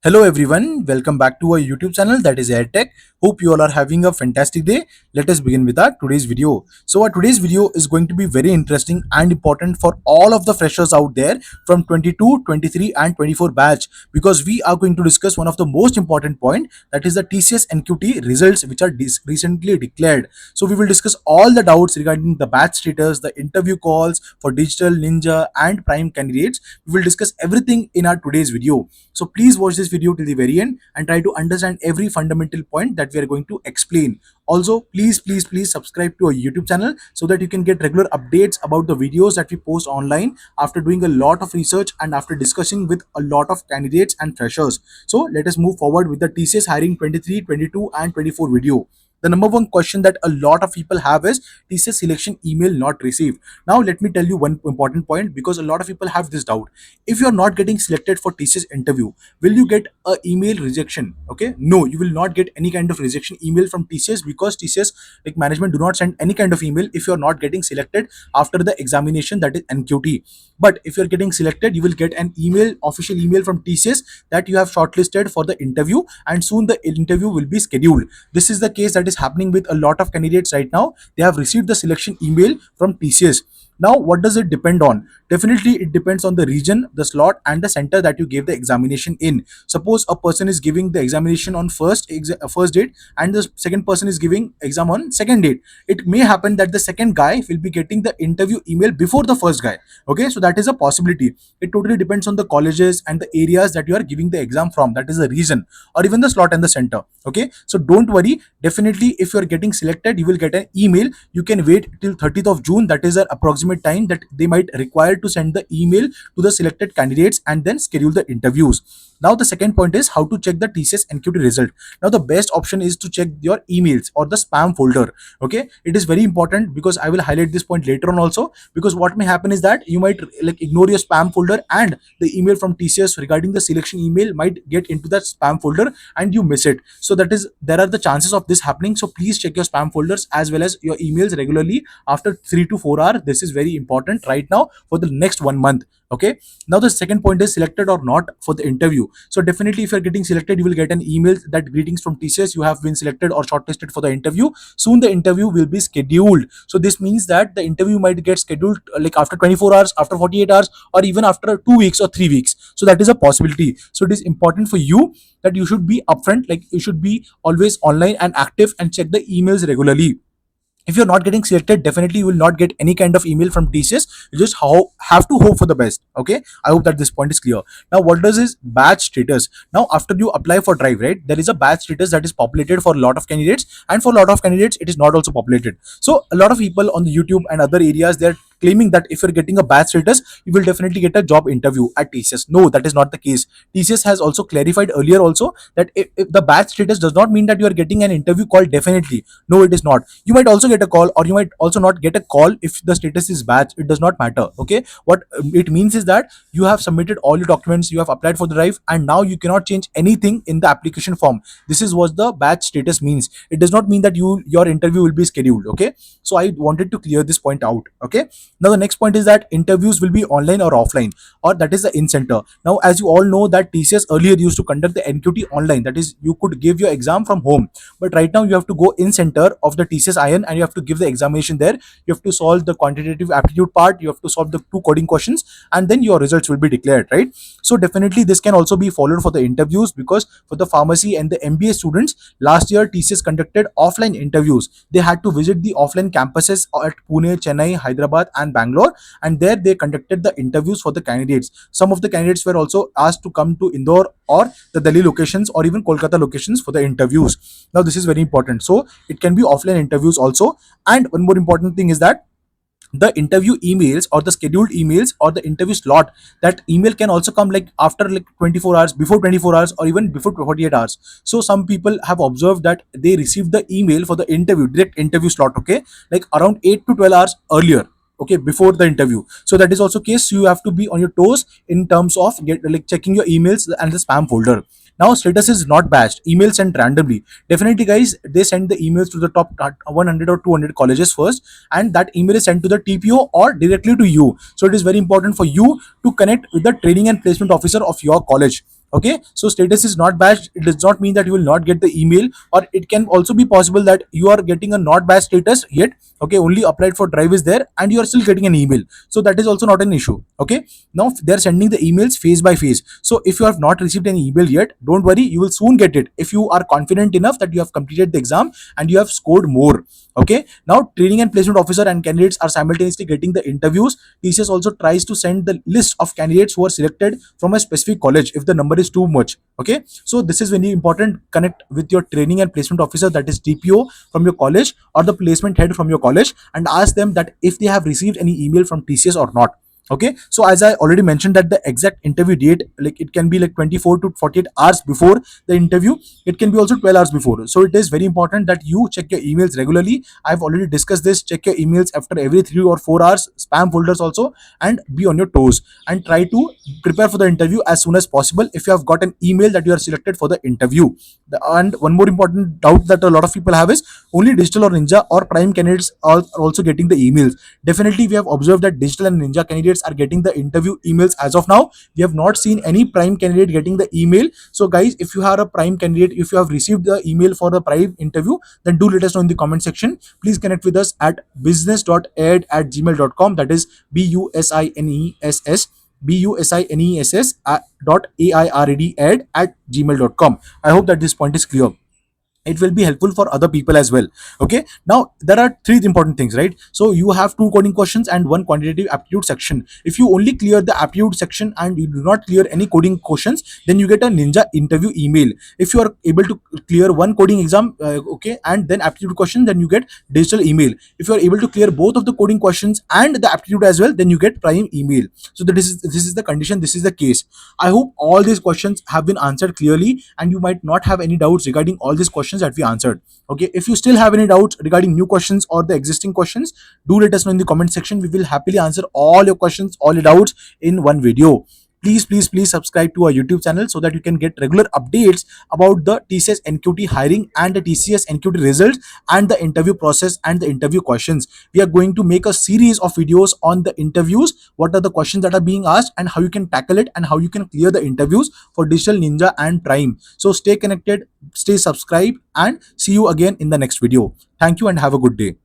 Hello everyone, welcome back to our YouTube channel that is AirTech. Hope you all are having a fantastic day. Let us begin with our today's video. So our today's video is going to be very interesting and important for all of the freshers out there from 22, 23 and 24 batch, because we are going to discuss one of the most important point, that is the TCS NQT results which are recently declared. So we will discuss all the doubts regarding the batch status, the interview calls for digital ninja and prime candidates. We will discuss everything in our today's video. So please watch this video till the very end and try to understand every fundamental point that we are going to explain. Also, please subscribe to our YouTube channel so that you can get regular updates about the videos that we post online after doing a lot of research and after discussing with a lot of candidates and freshers. So let us move forward with the TCS hiring 23, 22 and 24 video. The number one question that a lot of people have is TCS selection email not received. Now let me tell you one important point, because a lot of people have this doubt. If you are not getting selected for TCS interview, will you get a email rejection? Okay, no, you will not get any kind of rejection email from TCS, because TCS like management do not send any kind of email if you are not getting selected after the examination, that is NQT. But if you are getting selected, you will get an email, official email from TCS that you have shortlisted for the interview, and soon the interview will be scheduled. This is the case that is happening with a lot of candidates right now. They have received the selection email from TCS. Now what does it depend on? Definitely it depends on the region, the slot and the center that you gave the examination in. Suppose a person is giving the examination on first date, and the second person is giving exam on second date. It may happen that the second guy will be getting the interview email before the first guy. Okay, so that is a possibility. It totally depends on the colleges and the areas that you are giving the exam from. That is the reason, or even the slot and the center. Okay, so don't worry. Definitely if you are getting selected, you will get an email. You can wait till 30th of June. That is an approximate time that they might require to send the email to the selected candidates and then schedule the interviews. Now the second point is how to check the TCS NQT result. Now the best option is to check your emails or the spam folder. Okay, it is very important, because I will highlight this point later on also, because what may happen is that you might like ignore your spam folder, and the email from TCS regarding the selection email might get into that spam folder and you miss it. So there are the chances of this happening. So please check your spam folders as well as your emails regularly after 3 to 4 hours. This is very important right now for the next 1 month. Okay, now the second point is selected or not for the interview. So definitely if you're getting selected, you will get an email that greetings from TCS, you have been selected or shortlisted for the interview. Soon the interview will be scheduled. So this means that the interview might get scheduled like after 24 hours, after 48 hours, or even after 2 weeks or 3 weeks. So that is a possibility. So it is important for you that you should be upfront, like you should be always online and active and check the emails regularly. If you're not getting selected, definitely you will not get any kind of email from TCS. You just have to hope for the best. Okay, I hope that this point is clear. Now what does is batch status? Now after you apply for drive, right, there is a batch status that is populated for a lot of candidates, and for a lot of candidates it is not also populated. So a lot of people on the YouTube and other areas, they're claiming that if you're getting a batch status, you will definitely get a job interview at TCS. No, that is not the case. TCS has also clarified earlier also that if the batch status does not mean that you are getting an interview call definitely. No, it is not. You might also get a call, or you might also not get a call if the status is batch. It does not matter. Okay, what it means is that you have submitted all your documents, you have applied for the drive, and now you cannot change anything in the application form. This is what the batch status means. It does not mean that your interview will be scheduled. Okay, so I wanted to clear this point out. Okay, now the next point is that interviews will be online or offline, or that is the in center. Now as you all know that TCS earlier used to conduct the NQT online, that is you could give your exam from home, but right now you have to go in center of the TCS IN and you have to give the examination there. You have to solve the quantitative aptitude part, you have to solve the two coding questions, and then your results will be declared, right? So definitely this can also be followed for the interviews, because for the pharmacy and the MBA students, last year TCS conducted offline interviews. They had to visit the offline campuses at Pune, Chennai, Hyderabad and Bangalore, and there they conducted the interviews for the candidates. Some of the candidates were also asked to come to Indore or the Delhi locations or even Kolkata locations for the interviews. Now this is very important. So it can be offline interviews also. And one more important thing is that the interview emails or the scheduled emails or the interview slot, that email can also come like after like 24 hours, before 24 hours, or even before 48 hours. So some people have observed that they received the email for the interview, direct interview slot, okay, like around 8 to 12 hours earlier, okay, before the interview. So that is also case. You have to be on your toes in terms of checking your emails and the spam folder. Now status is not batched, email sent randomly. Definitely guys, they send the emails to the top 100 or 200 colleges first, and that email is sent to the TPO or directly to you. So it is very important for you to connect with the training and placement officer of your college. Okay, so status is not batched, it does not mean that you will not get the email, or it can also be possible that you are getting a not batched status yet, okay, only applied for drive is there and you are still getting an email. So that is also not an issue. Okay, now they're sending the emails phase by phase. So if you have not received any email yet, don't worry, you will soon get it if you are confident enough that you have completed the exam and you have scored more. Okay, now training and placement officer and candidates are simultaneously getting the interviews. TCS also tries to send the list of candidates who are selected from a specific college if the number is too much. Okay, so this is very important. Connect with your training and placement officer, that is TPO from your college, or the placement head from your college, and ask them that if they have received any email from TCS or not. Okay, so as I already mentioned that the exact interview date, like it can be like 24 to 48 hours before the interview, it can be also 12 hours before. So it is very important that you check your emails regularly. I've already discussed this. Check your emails after every 3 or 4 hours, spam folders also, and be on your toes and try to prepare for the interview as soon as possible if you have got an email that you are selected for the interview. And one more important doubt that a lot of people have is only digital or ninja or prime candidates are also getting the emails. Definitely we have observed that digital and ninja candidates are getting the interview emails as of now. We have not seen any prime candidate getting the email. So guys, if you are a prime candidate, if you have received the email for the prime interview, then do let us know in the comment section. Please connect with us at business.ed@gmail.com, that is business business dot aired at gmail.com. I hope that this point is clear. It will be helpful for other people as well. Okay, now there are three important things, right? So you have two coding questions and one quantitative aptitude section. If you only clear the aptitude section and you do not clear any coding questions, then you get a ninja interview email. If you are able to clear one coding exam, okay, and then aptitude question, then you get digital email. If you are able to clear both of the coding questions and the aptitude as well, then you get prime email. So this is the condition, this is the case. I hope all these questions have been answered clearly and you might not have any doubts regarding all these questions that we answered. Okay, if you still have any doubts regarding new questions or the existing questions, do let us know in the comment section. We will happily answer all your questions, all your doubts in one video. Please subscribe to our YouTube channel so that you can get regular updates about the TCS NQT hiring and the TCS NQT results and the interview process and the interview questions. We are going to make a series of videos on the interviews, what are the questions that are being asked and how you can tackle it and how you can clear the interviews for Digital Ninja and Prime. So stay connected, stay subscribed, and see you again in the next video. Thank you and have a good day.